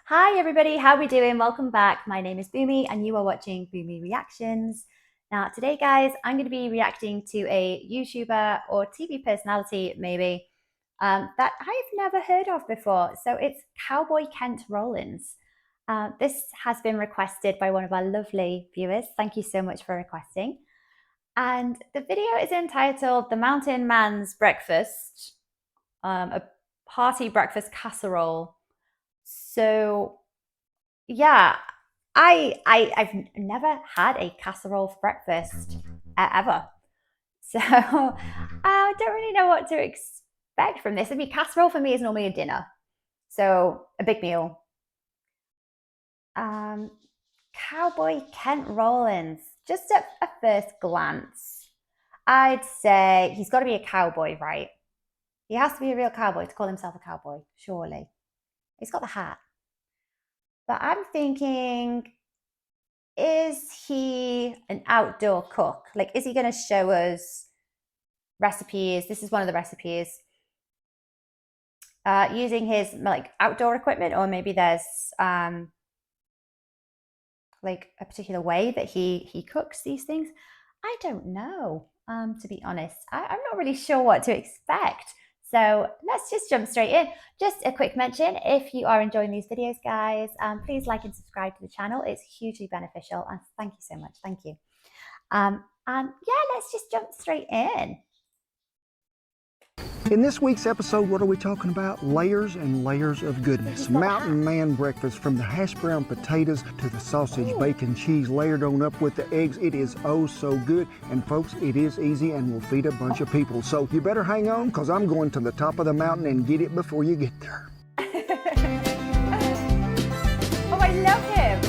Hi everybody, how are we doing? Welcome back. My name is Boomy and you are watching Boomy Reactions. Now today guys, I'm going to be reacting to a YouTuber or TV personality maybe that I've never heard of before. So it's Cowboy Kent Rollins. This has been requested by one of our lovely viewers. Thank you so much for requesting. And the video is entitled The Mountain Man's Breakfast, a Hearty Breakfast Casserole. So yeah, I've never had a casserole for breakfast ever. So I don't really know what to expect from this. I mean, casserole for me is normally a dinner, so a big meal. Um, Cowboy Kent Rollins, just at a first glance, I'd say he's got to be a cowboy, right? He has to be a real cowboy to call himself a cowboy, surely. He's got the hat. But I'm thinking, is he an outdoor cook? Like, is he going to show us recipes? This is one of the recipes. Using his like outdoor equipment, or maybe there's like a particular way that he cooks these things. I don't know. To be honest, I'm not really sure what to expect. So let's just jump straight in. Just a quick mention, if you are enjoying these videos, guys, please like and subscribe to the channel. It's hugely beneficial. And thank you so much. Thank you. And yeah, let's just jump straight in. In this week's episode, what are we talking about? Layers and layers of goodness. Mountain man breakfast, from the hash brown potatoes to the sausage, bacon, cheese layered on up with the eggs. It is oh so good. And folks, it is easy and will feed a bunch of people. So you better hang on, because I'm going to the top of the mountain and get it before you get there. Oh, I love him.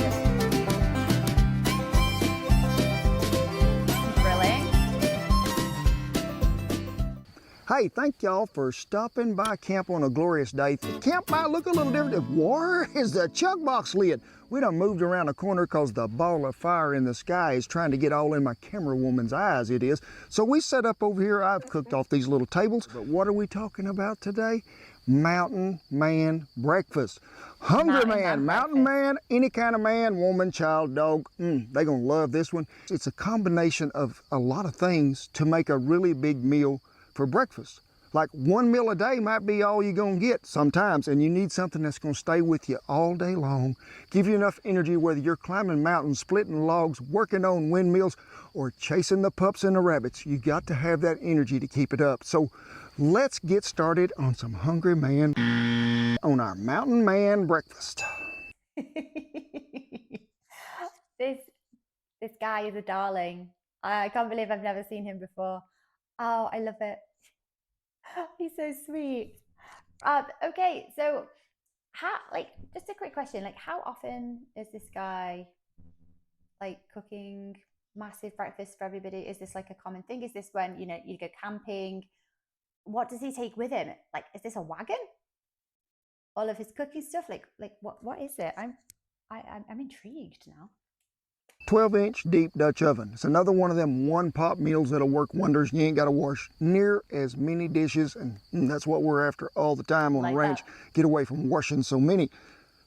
Hey, thank y'all for stopping by camp on a glorious day. The camp might look a little different. Where is the chuck box lid? We done moved around a corner because the ball of fire in the sky is trying to get all in my camera woman's eyes, it is. So we set up over here. I've cooked off these little tables. But what are we talking about today? Mountain man breakfast. Hungry man, mountain man, any kind of man, woman, child, dog. They're going to love this one. It's a combination of a lot of things to make a really big meal for breakfast. Like one meal a day might be all you're gonna get sometimes, and you need something that's gonna stay with you all day long, give you enough energy whether you're climbing mountains, splitting logs, working on windmills, or chasing the pups and the rabbits. You got to have that energy to keep it up. So let's get started on some hungry man on our mountain man breakfast. this guy is a darling. I can't believe I've never seen him before. Oh, I love it. He's so sweet. Okay, so how, like, just a quick question, like, how often is this guy like cooking massive breakfast for everybody? Is this like a common thing? Is this when, you know, you go camping? What does he take with him? Like, is this a wagon? All of his cooking stuff? Like what is it? I'm intrigued now. 12-inch deep Dutch oven. It's another one of them one-pot meals that'll work wonders. You ain't got to wash near as many dishes, and that's what we're after all the time on a ranch. Get away from washing so many.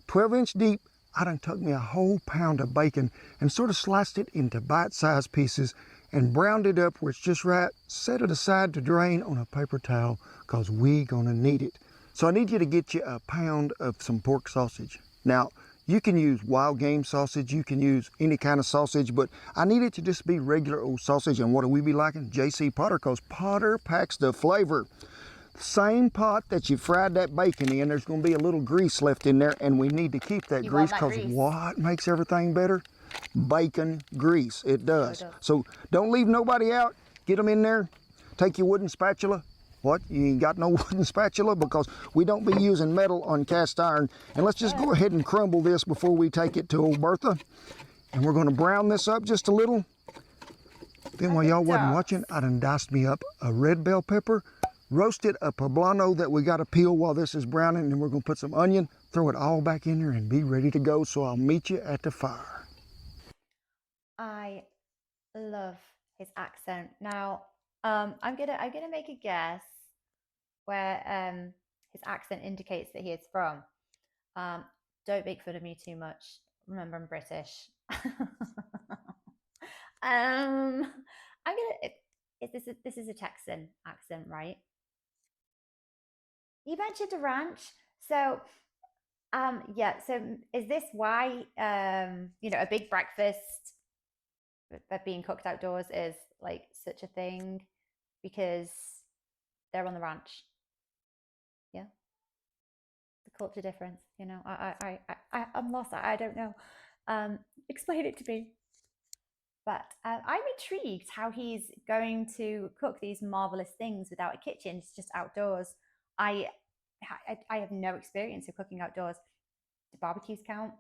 12-inch deep. I done took me a whole pound of bacon and sort of sliced it into bite-sized pieces and browned it up where it's just right. Set it aside to drain on a paper towel, because we gonna need it. So I need you to get you a pound of some pork sausage. Now, you can use wild game sausage, you can use any kind of sausage, but I need it to just be regular old sausage. And what do we be liking? J.C. Potter, because Potter packs the flavor. Same pot that you fried that bacon in, there's going to be a little grease left in there, and we need to keep that grease, because what makes everything better? Bacon grease. It does. So don't leave nobody out. Get them in there. Take your wooden spatula. What? You ain't got no wooden spatula? Because we don't be using metal on cast iron. And let's just go ahead and crumble this before we take it to old Bertha. And we're going to brown this up just a little. Then while y'all wasn't watching, I done diced me up a red bell pepper, roasted a poblano that we got to peel while this is browning, and then we're going to put some onion, throw it all back in there, and be ready to go. So I'll meet you at the fire. I love his accent. Now, I'm gonna make a guess where his accent indicates that he is from. Don't make fun of me too much. Remember, I'm British. I'm gonna. This is a Texan accent, right? You mentioned a ranch, so yeah. So is this why a big breakfast being cooked outdoors is like such a thing because they're on the ranch? Yeah, the culture difference. I'm lost. I don't know. Explain it to me. But I'm intrigued how he's going to cook these marvelous things without a kitchen. It's just outdoors. I I have no experience of cooking outdoors. Do barbecues count?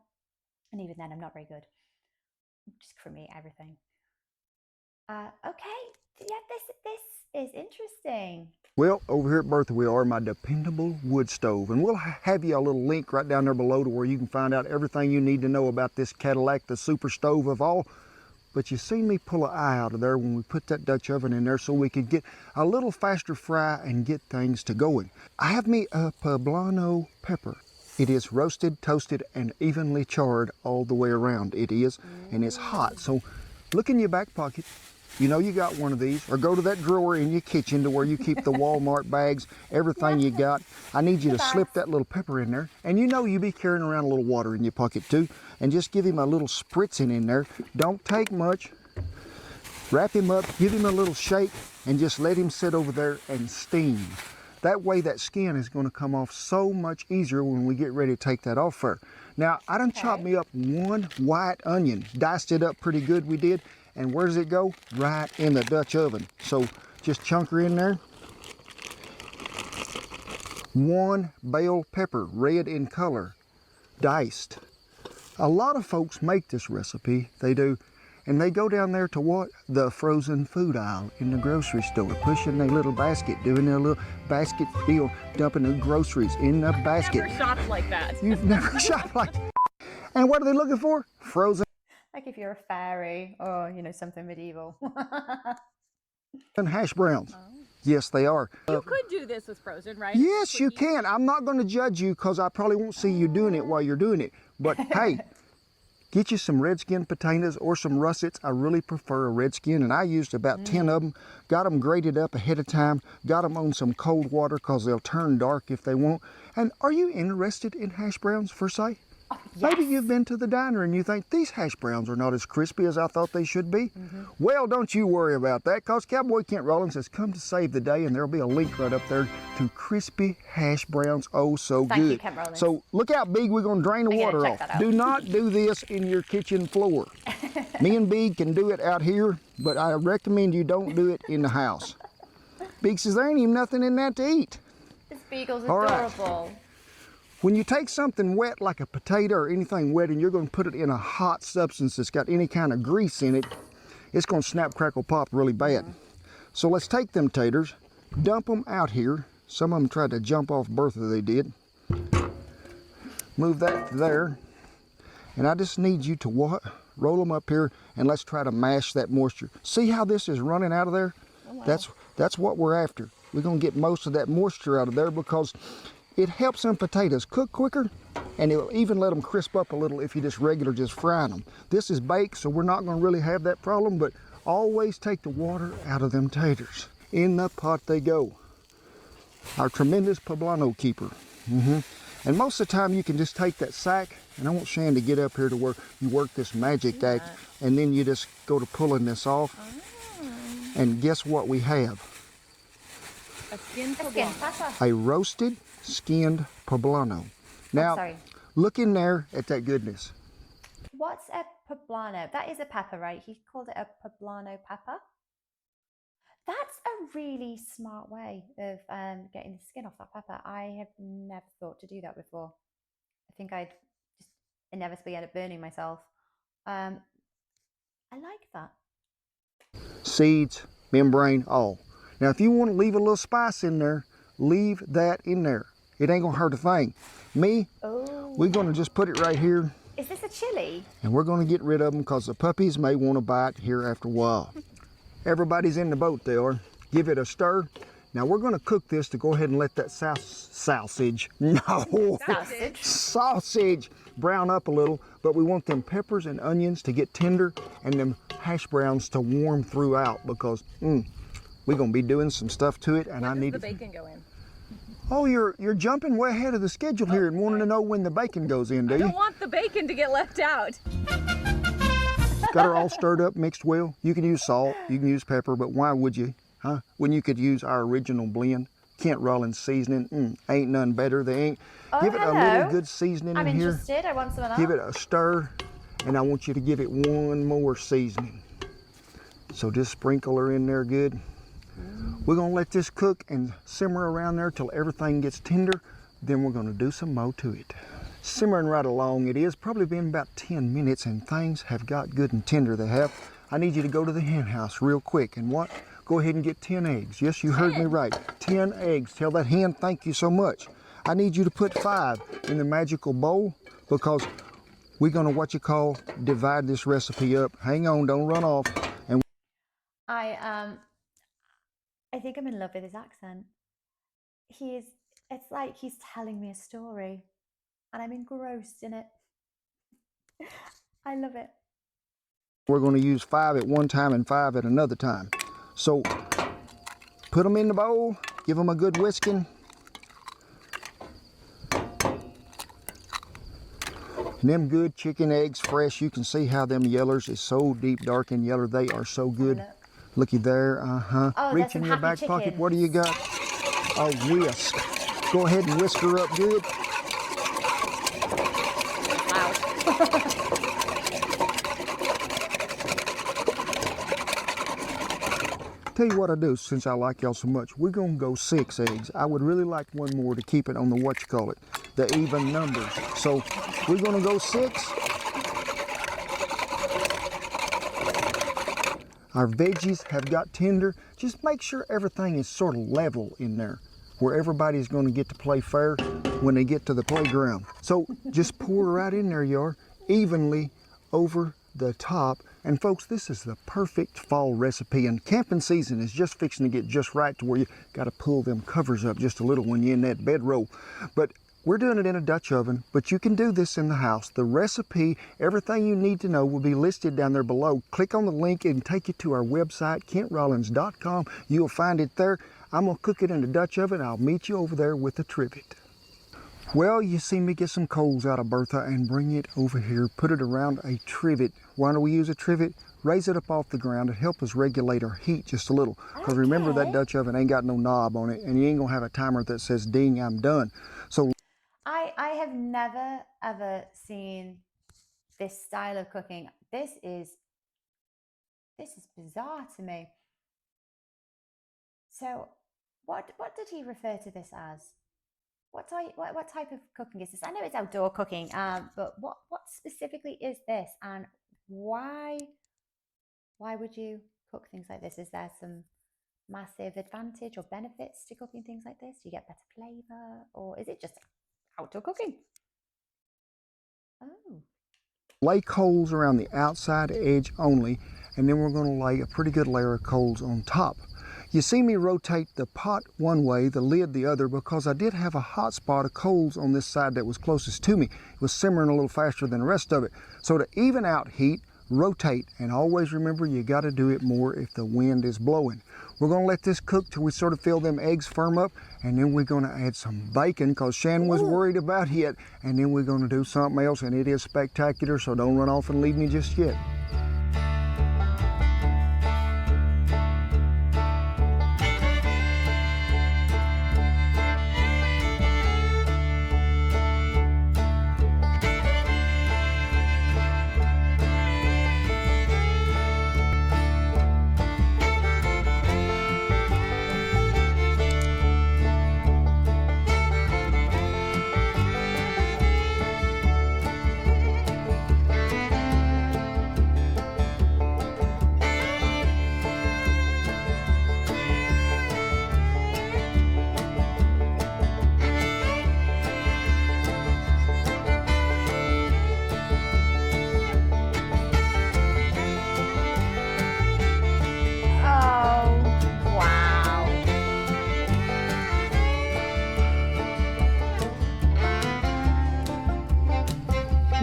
And even then, I'm not very good. Just cremate everything. Okay, yeah, this is interesting. Well, over here at Bertha, we are my dependable wood stove, and we'll have you a little link right down there below to where you can find out everything you need to know about this Cadillac, the super stove of all. But you seen me pull an eye out of there when we put that Dutch oven in there so we could get a little faster fry and get things to going. I have me a poblano pepper. It is roasted, toasted, and evenly charred all the way around. It is, and it's hot. So look in your back pocket. You know you got one of these, or go to that drawer in your kitchen to where you keep the Walmart bags, everything you got. I need you to slip that little pepper in there. And you know you be carrying around a little water in your pocket too. And just give him a little spritzing in there. Don't take much. Wrap him up, give him a little shake, and just let him sit over there and steam. That way that skin is going to come off so much easier when we get ready to take that off there. Now, I done chopped me up one white onion, diced it up pretty good we did. And where does it go? Right in the Dutch oven. So just chunk her in there. One bell pepper, red in color, diced. A lot of folks make this recipe, they do, and they go down there to what? The frozen food aisle in the grocery store, pushing their little basket, doing their little basket deal, dumping the groceries in the basket. I've never shopped like that. You've never shopped like that. And what are they looking for? Frozen. Like if you're a fairy or, something medieval. And hash browns. Oh. Yes, they are. You could do this with frozen, right? Yes, you can. I'm not going to judge you because I probably won't see you doing it while you're doing it. But hey, get you some red skin potatoes or some russets. I really prefer a red skin, and I used about 10 of them. Got them grated up ahead of time. Got them on some cold water because they'll turn dark if they won't. And are you interested in hash browns, for say? Oh, yes. Maybe you've been to the diner and you think these hash browns are not as crispy as I thought they should be. Well, don't you worry about that, because Cowboy Kent Rollins has come to save the day, and there'll be a link right up there to crispy hash browns. Oh, so Thank good. you, Kent Rollins. So look out, Big, we're going to drain the water off. Do not do this in your kitchen floor. Me and Big can do it out here, but I recommend you don't do it in the house. Big says there ain't even nothing in that to eat. This beagle's All adorable. Right. When you take something wet like a potato or anything wet and you're going to put it in a hot substance that's got any kind of grease in it, it's going to snap, crackle, pop really bad. So let's take them taters, dump them out here. Some of them tried to jump off Bertha, they did. Move that there. And I just need you to what? Roll them up here and let's try to mash that moisture. See how this is running out of there? Oh, wow. That's what we're after. We're going to get most of that moisture out of there because it helps them potatoes cook quicker, and it will even let them crisp up a little if you just frying them. This is baked, so we're not going to really have that problem, but always take the water out of them taters. In the pot they go. Our tremendous poblano keeper. And most of the time you can just take that sack, and I want Shan to get up here to where you work this magic act, and then you just go to pulling this off. And guess what we have? A skinned poblano. A roasted skinned poblano. Now, look in there at that goodness. What's a poblano? That is a pepper, right? He called it a poblano pepper. That's a really smart way of getting the skin off that pepper. I have never thought to do that before. I think I'd just inevitably end up burning myself. I like that. Seeds, membrane, all. Now, if you want to leave a little spice in there, leave that in there. It ain't gonna hurt a thing. We're gonna just put it right here. Is this a chili? And we're gonna get rid of them because the puppies may want to bite here after a while. Everybody's in the boat, they are. Give it a stir. Now we're gonna cook this to go ahead and let that sausage. No! Sausage? Sausage! brown up a little, but we want them peppers and onions to get tender and them hash browns to warm throughout because we're gonna be doing some stuff to it, and When I need does the bacon go in? Oh, you're jumping way ahead of the schedule here and wanting to know when the bacon goes in, do I you? don't want the bacon to get left out. Got her all stirred up, mixed well. You can use salt, you can use pepper, but why would you, huh? When you could use our original blend, Kent Rollins seasoning, ain't none better. They ain't. Give it a little good seasoning I'm in here. interested. I want some of that. Give it a stir, and I want you to give it one more seasoning. So just sprinkle her in there good. We're gonna let this cook and simmer around there till everything gets tender. Then we're gonna do some more to it. Simmering right along it is, probably been about 10 minutes and things have got good and tender they have. I need you to go to the hen house real quick and what? Go ahead and get 10 eggs. Yes, you heard me right, 10 eggs. Tell that hen thank you so much. I need you to put 5 in the magical bowl because we're gonna divide this recipe up. Hang on, don't run off. And I think I'm in love with his accent. It's like he's telling me a story and I'm engrossed in it. I love it. We're going to use 5 at one time and 5 at another time. So put them in the bowl, give them a good whisking. And them good chicken eggs, fresh, you can see how them yellers is so deep, dark and yeller. They are so good. Looky there, Oh, reach in your back pocket. What do you got? A whisk. Go ahead and whisk her up good. Tell you what I do, since I like y'all so much, we're gonna go 6 eggs. I would really like one more to keep it on the the even numbers. So we're gonna go 6. Our veggies have got tender. Just make sure everything is sort of level in there, where everybody's gonna get to play fair when they get to the playground. So just pour right in there, you are, evenly over the top. And folks, this is the perfect fall recipe, and camping season is just fixing to get just right to where you gotta pull them covers up just a little when you're in that bedroll. But we're doing it in a Dutch oven, but you can do this in the house. The recipe, everything you need to know will be listed down there below. Click on the link and take you to our website, kentrollins.com. You'll find it there. I'm gonna cook it in a Dutch oven. I'll meet you over there with the trivet. Well, you see me get some coals out of Bertha and bring it over here, put it around a trivet. Why do we use a trivet? Raise it up off the ground to help us regulate our heat just a little. Because remember, that Dutch oven ain't got no knob on it, and you ain't gonna have a timer that says, ding, I'm done. So I have never ever seen this style of cooking. This is bizarre to me. So what did he refer to this as? What type of cooking is this? I know it's outdoor cooking, but what specifically is this, and why would you cook things like this? Is there some massive advantage or benefits to cooking things like this? Do you get better flavor, or is it just outdoor cooking? Oh. Lay coals around the outside edge only, and then we're going to lay a pretty good layer of coals on top. You see me rotate the pot one way, the lid the other, because I did have a hot spot of coals on this side that was closest to me. It was simmering a little faster than the rest of it. So to even out heat, rotate, and always remember you got to do it more if the wind is blowing. We're going to let this cook till we sort of feel them eggs firm up, and then we're going to add some bacon because Shan was worried about it, and then we're going to do something else, and it is spectacular, so don't run off and leave me just yet.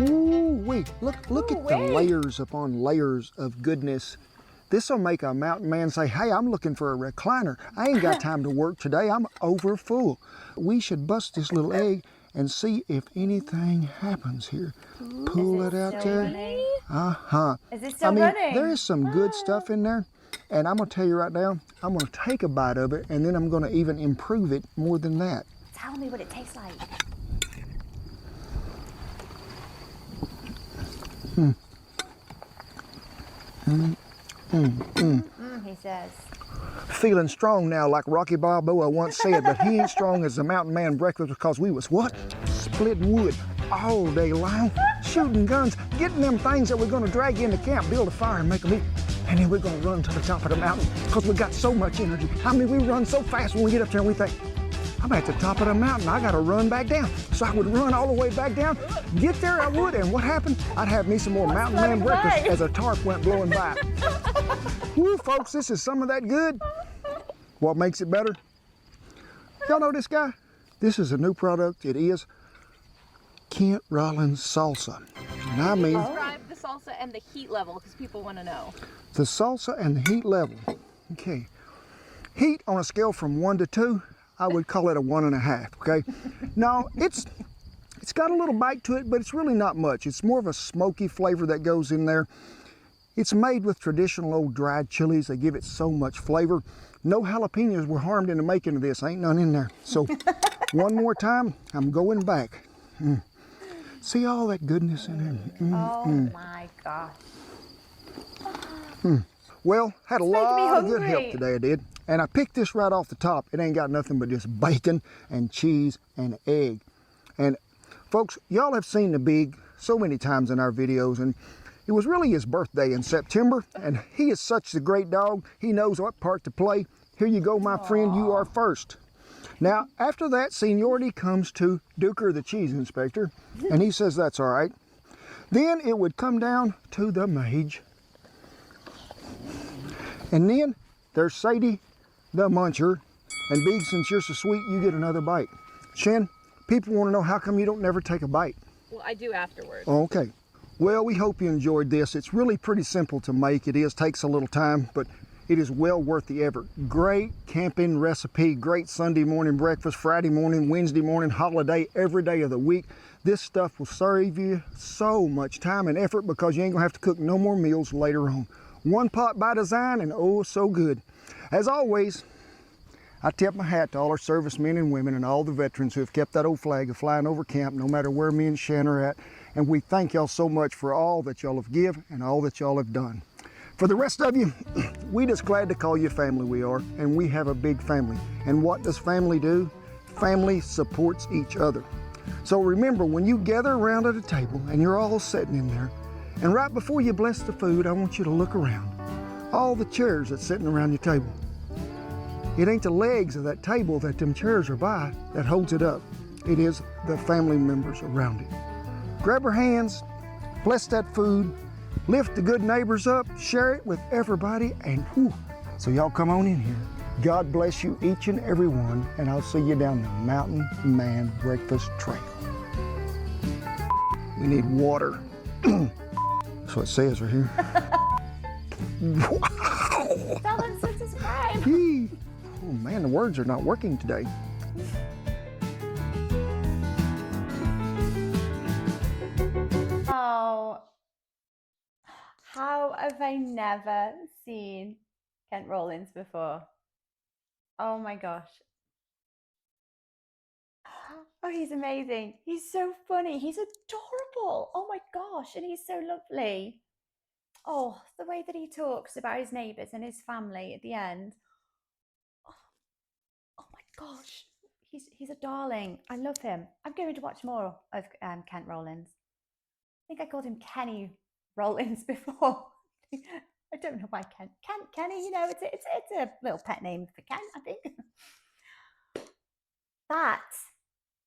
Ooh, wait, look at the Ooh-wee. layers upon layers of goodness. This'll make a mountain man say, hey, I'm looking for a recliner. I ain't got time to work today. I'm over full. We should bust this little egg and see if anything happens here. Pull it out still there. running? Uh-huh. Is it still I mean, running? there is some good stuff in there. And I'm going to tell you right now, I'm going to take a bite of it, and then I'm going to even improve it more than that. Tell me what it tastes like. He says. Feeling strong now, like Rocky Balboa once said, but he ain't strong as the mountain man breakfast because we was what? Splitting wood all day long, shooting guns, getting them things that we're going to drag into camp, build a fire and make them eat. And then we're going to run to the top of the mountain because we got so much energy. I mean, we run so fast when we get up there and we think, I'm at the top of the mountain, I got to run back down. So I would run all the way back down, get there I would, and what happened? I'd have me some more mountain man breakfast as a tarp went blowing by. Woo, folks, this is some of that good. What makes it better? Y'all know this guy? This is a new product. It is Kent Rollins salsa. And I mean, Describe the salsa and the heat level because people want to know. the salsa and the heat level. Okay. Heat on a scale from 1 to 2, I would call it a 1.5, okay? Now, it's got a little bite to it, but it's really not much. It's more of a smoky flavor that goes in there. It's made with traditional old dried chilies. They give it so much flavor. No jalapenos were harmed in the making of this. Ain't none in there. So one more time, I'm going back. See all that goodness in there? Oh my gosh. Well, had a making me lot of good hungry. help today, I did. And I picked this right off the top. It ain't got nothing but just bacon and cheese and egg. And folks, y'all have seen the Big so many times in our videos, and it was really his birthday in September, and he is such a great dog. He knows what part to play. Here you go, my friend, you are first. Now, after that, seniority comes to Duker, the cheese inspector, and he says that's all right. Then it would come down to the mage. And then there's Sadie, the muncher, and Big, since you're so sweet, you get another bite. Shen, people want to know how come you don't never take a bite. Well, I do afterwards. Okay. Well, we hope you enjoyed this. It's really pretty simple to make. Takes a little time, but it is well worth the effort. Great camping recipe, great Sunday morning breakfast, Friday morning, Wednesday morning, holiday, every day of the week. This stuff will save you so much time and effort because you ain't gonna have to cook no more meals later on. One pot by design and oh so good. As always, I tip my hat to all our servicemen and women and all the veterans who have kept that old flag of flying over camp no matter where me and Shan are at. And we thank y'all so much for all that y'all have give and all that y'all have done. For the rest of you, we just glad to call you family, we are, and we have a big family. And what does family do? Family supports each other. So remember, when you gather around at a table and you're all sitting in there, and right before you bless the food, I want you to look around. All the chairs that's sitting around your table. It ain't the legs of that table that them chairs are by that holds it up. It is the family members around it. Grab her hands, bless that food, lift the good neighbors up, share it with everybody, and whew. So y'all come on in here. God bless you each and every one, and I'll see you down the Mountain Man Breakfast Trail. We need water. That's what it says right here. Tell them to subscribe. Yee. Oh man, the words are not working today. Oh, how have I never seen Kent Rollins before? Oh my gosh. Oh, he's amazing. He's so funny. He's adorable. Oh my gosh. And he's so lovely. Oh, the way that he talks about his neighbours and his family at the end. Oh my gosh. He's a darling. I love him. I'm going to watch more of Kent Rollins. I think I called him Kenny Rollins before. I don't know why Kenny, you know, it's a little pet name for Ken, I think. That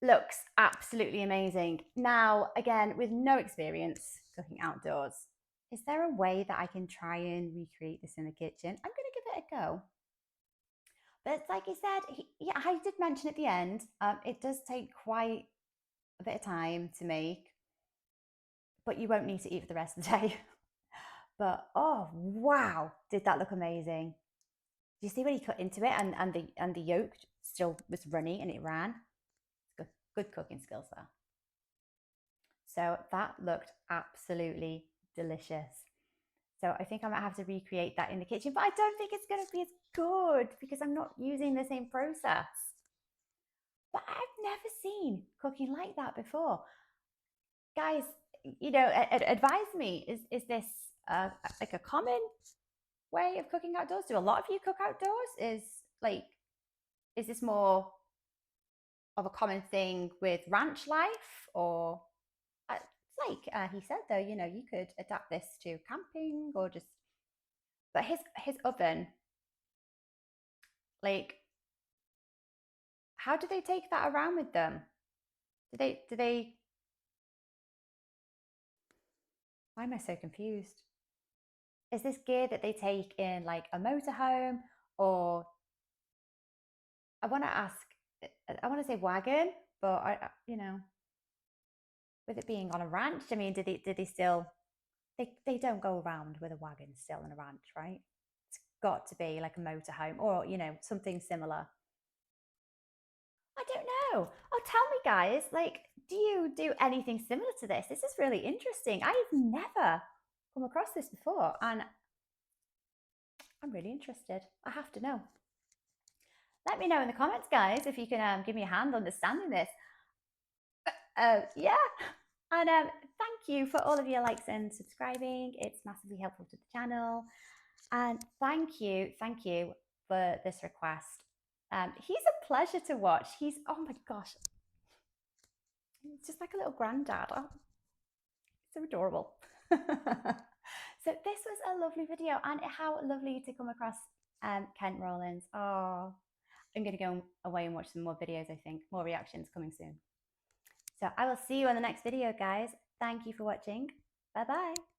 looks absolutely amazing. Now, again, with no experience cooking outdoors, is there a way that I can try and recreate this in the kitchen? I'm going to give it a go. But like he said, I did mention at the end, it does take quite a bit of time to make. but you won't need to eat for the rest of the day. But oh wow, did that look amazing. Do you see when he cut into it and the yolk still was runny and it ran? Good cooking skills there. So that looked absolutely delicious. So I think I might have to recreate that in the kitchen, but I don't think it's going to be as good because I'm not using the same process. But I've never seen cooking like that before. Guys, you know, advise me, is this like a common way of cooking outdoors? Do a lot of you cook outdoors? Is this more of a common thing with ranch life, or it's like he said though, you know, you could adapt this to camping or just. But his oven, like, how do they take that around with them? Do they? Why am I so confused? Is this gear that they take in like a motorhome, or I want to ask, I want to say wagon, but you know, with it being on a ranch, I mean, did they still, they don't go around with a wagon still in a ranch, right? It's got to be like a motorhome or, you know, something similar. I don't know. Oh, tell me guys, like, do you do anything similar to this? This is really interesting. I've never come across this before and I'm really interested. I have to know. Let me know in the comments, guys, if you can give me a hand understanding this. Yeah. And thank you for all of your likes and subscribing. It's massively helpful to the channel. And thank you for this request. He's a pleasure to watch. He's, oh my gosh, it's just like a little granddad. Oh, so adorable. So this was a lovely video, and how lovely to come across Kent Rollins. Oh, I'm going to go away and watch some more videos, I think. More reactions coming soon. So I will see you in the next video, guys. Thank you for watching. Bye-bye.